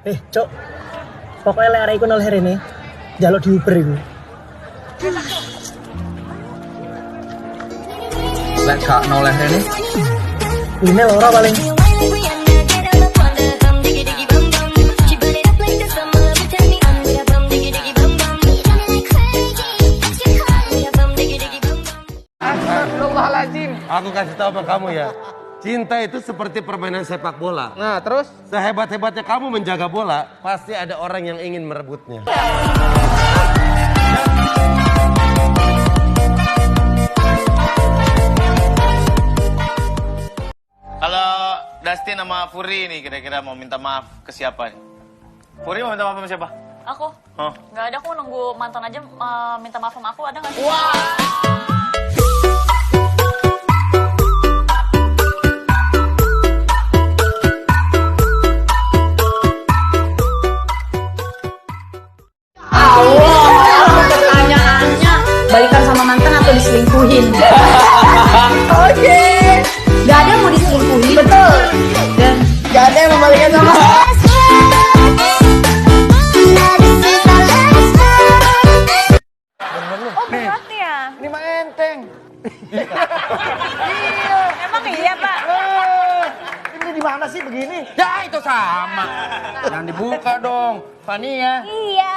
Cok. Pokoknya lek arek iku nol hari ini, jaluk diuber iku. Lek gak noleh ini, Ini loro paling. Astagfirullahaladzim. Aku kasih tahu sama kamu ya. Cinta itu seperti permainan sepak bola. Nah, terus? Sehebat-hebatnya kamu menjaga bola, pasti ada orang yang ingin merebutnya. Kalau Dustin sama Furi nih kira-kira mau minta maaf ke siapa nih? Furi mau minta maaf sama siapa? Aku? Oh. Nggak ada, aku nunggu mantan aja minta maaf sama aku, ada nggak sih? Pertanyaannya, balikan sama mantan atau diselingkuhin? Oke. Gak ada yang mau diselingkuhin. Betul. Dan gak ada yang mau balikan sama Oh, berat ya? Ini mah enteng. Emang iya, Pak? Ini di mana sih begini? ya itu sama. Jangan dibuka dong, Fani ya. Iya.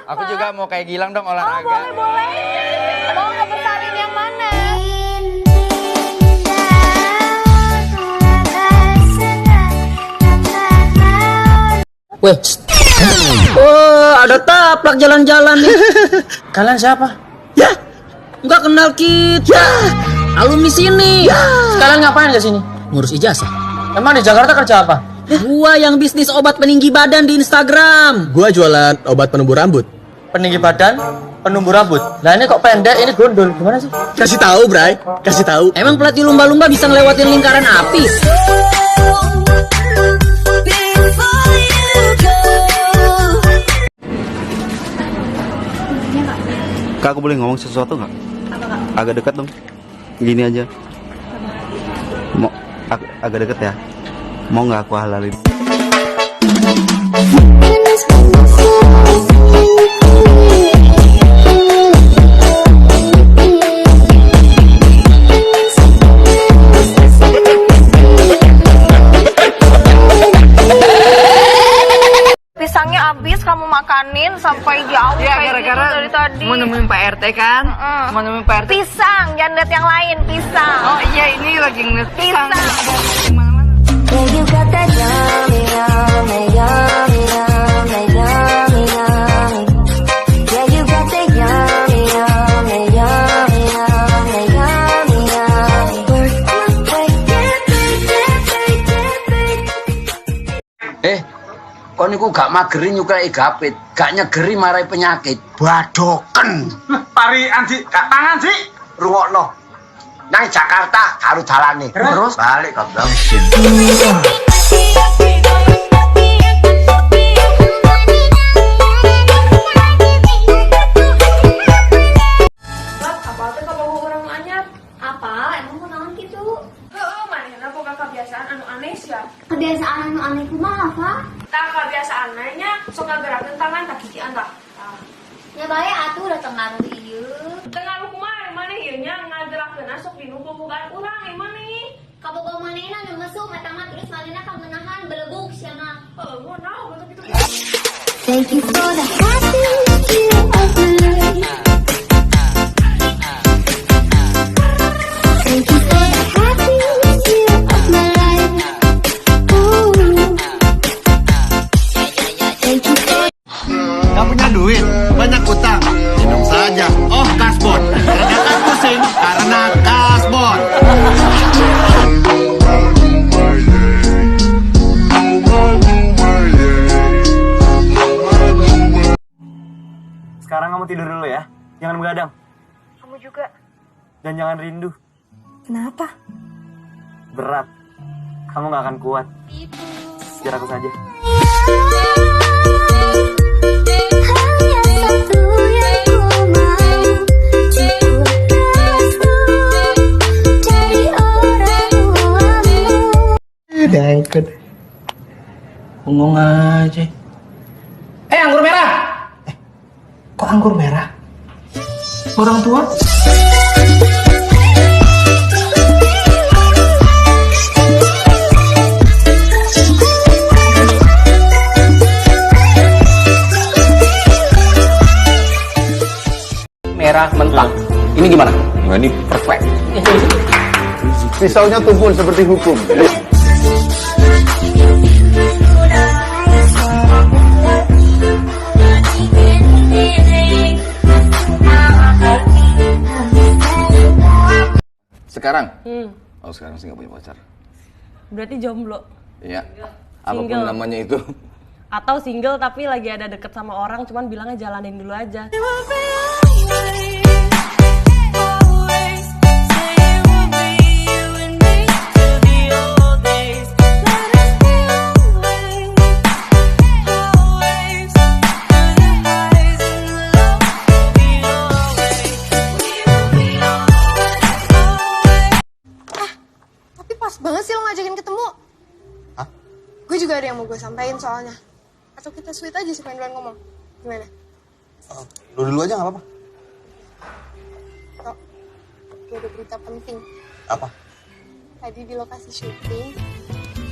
Aku juga mau kayak Gilang dong Oh, olahraga. boleh. Mau ngebesarin yang mana? Weh. Oh, ada taplak jalan-jalan nih. Kalian siapa? Ya. Enggak kenal kita. Alumni sini. Kalian ngapain ke sini? Ngurus ijazah. Emang di Jakarta kerja apa? Gua yang bisnis obat peninggi badan di Instagram. Gua jualan obat penumbuh rambut. Peninggi badan, penumbuh rambut. Nah ini kok pendek, ini gondol. Gimana sih? Kasih tahu, Bray. Kasih tahu. Emang pelatih lumba-lumba bisa ngelewatin lingkaran api? Kak, aku boleh ngomong sesuatu nggak? Agak dekat dong. Gini aja. Mau agak dekat ya. Mau nggak aku halalin? Pisangnya habis kamu makanin sampai jauh Ya, kayak gara-gara gitu dari tadi. mau nemuin Pak RT kan? Mau nemuin Pak RT. Pisang, jangan lihat yang lain, pisang. Oh iya, ini lagi ngeliat pisang. Kau niku gak mageri nyukai gapit, gak nyegeri marai penyakit. Badoken. Pari Andi, gak tangan sih. Rungokno. Nang Jakarta harus jalani. Terus balik ke Bang. apa tuh kalau orang anyar? Apa? Emang mau naon gitu? Mana boga kebiasaan anu aneh ya? Kebiasaan anu aneh kumaha, Pak? Tah kebiasaan lainnya sok ngagerakeun tangan tak kikian tah. Ya bae atuh datang ngaruh ieu. Tengah kumaha mana ieu nya ngagerakeun sok dinumpuk-numpukkan urang mana nih? Kabogo manehna nu mesum eta mah terus manehna kamenahan belebuk sia mah. Mau naon betul gitu. Thank you for the happiness you of my life. Thank you for the happiness you of my life. Ooh. Thank you for Gak punya duit, banyak utang. Minum saja. Oh, kasbon. Redakan pusing karena kasbon. Sekarang kamu tidur dulu ya. Jangan begadang. Kamu juga. Dan jangan rindu. Kenapa? Berat. Kamu gak akan kuat. Biar aku saja. Udah ikut. Bengong aja. anggur merah? Orang tua? Merah mentah. Ini gimana? Nah, ini perfect. Pisaunya tumpul seperti hukum. Sekarang? Oh, sekarang sih nggak punya pacar. Berarti jomblo. Iya. Apapun Single. namanya itu. Atau single tapi lagi ada deket sama orang, cuman bilangnya jalanin dulu aja. Tapi pas banget sih lo ngajakin ketemu. Hah? Gue juga ada yang mau gue sampaikan soalnya. Atau kita sweet aja sih pengen duluan ngomong. Gimana? Lu dulu aja nggak apa-apa. Tok, gue ada berita penting. Apa? Tadi di lokasi syuting,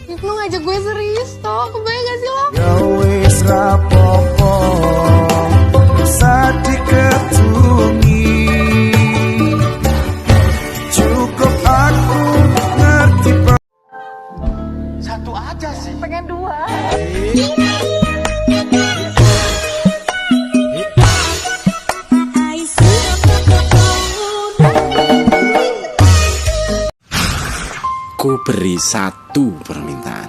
Ibnu ngajak gue serius, Tok. Kebayang gak sih lo? Ya wis rapopo saat diketungi, cukup aku ngerti. Satu aja sih. Pengen dua. Ku beri satu permintaan.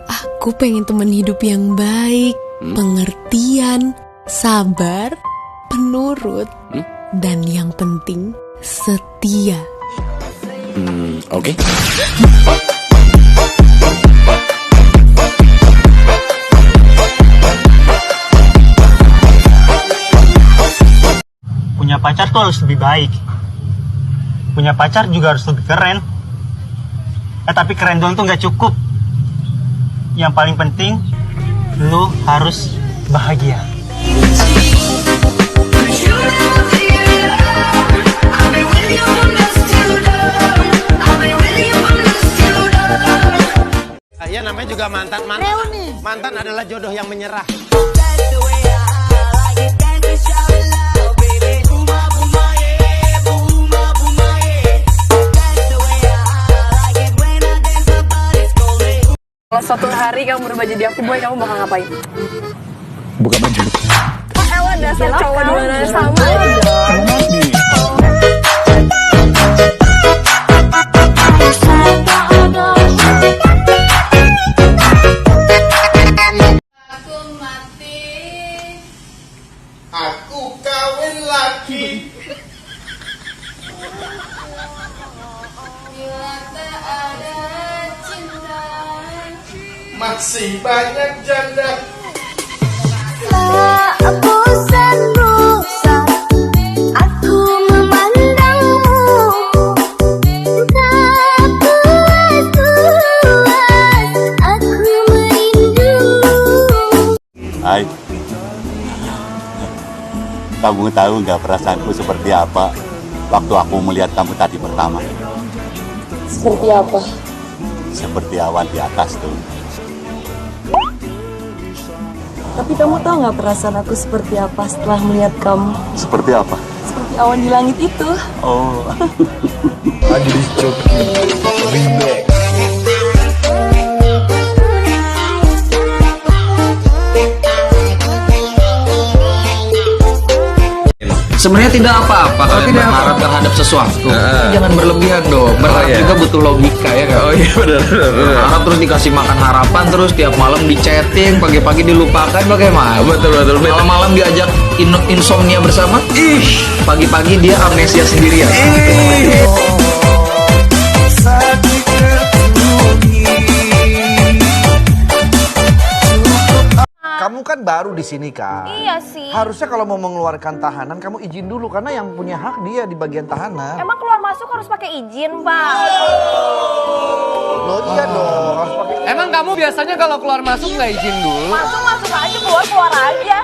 Aku pengen teman hidup yang baik, pengertian, sabar, penurut, dan yang penting setia. Oke. Punya pacar tuh harus lebih baik. Punya pacar juga harus lebih keren. Tapi keren doang tuh nggak cukup. Yang paling penting, lu harus bahagia. Ya namanya juga mantan. Mantan adalah jodoh yang menyerah. Kalau suatu hari kamu berubah jadi aku boy, kamu bakal ngapain? Buka baju. Ewan dasar cowok di mana sama aja. Aku kawin lagi. Masih banyak janda. Bosan bosan, aku memandangmu. Tak puas puas, aku merindu. Hai. Kamu tahu nggak perasaanku seperti apa waktu aku melihat kamu tadi pertama? Seperti apa? Seperti awan di atas tuh. Tapi kamu tahu nggak perasaan aku seperti apa setelah melihat kamu? Seperti apa? Seperti awan di langit itu. Oh. Sebenarnya tidak apa-apa kalian berharap terhadap sesuatu. Tapi jangan berlebihan dong. Berharap juga butuh logika ya kan. Oh iya benar. Harap terus dikasih makan harapan, terus tiap malam di-chatting, pagi-pagi dilupakan, bagaimana? Betul. Malam-malam diajak insomnia bersama. Pagi-pagi dia amnesia sendirian. Kamu kan baru di sini kan? Iya sih. Harusnya kalau mau mengeluarkan tahanan kamu izin dulu karena yang punya hak dia di bagian tahanan. Emang keluar masuk harus pakai izin, Pak? Loh iya dong, harus pakai. Emang kamu biasanya kalau keluar masuk nggak izin dulu? Masuk aja, keluar aja.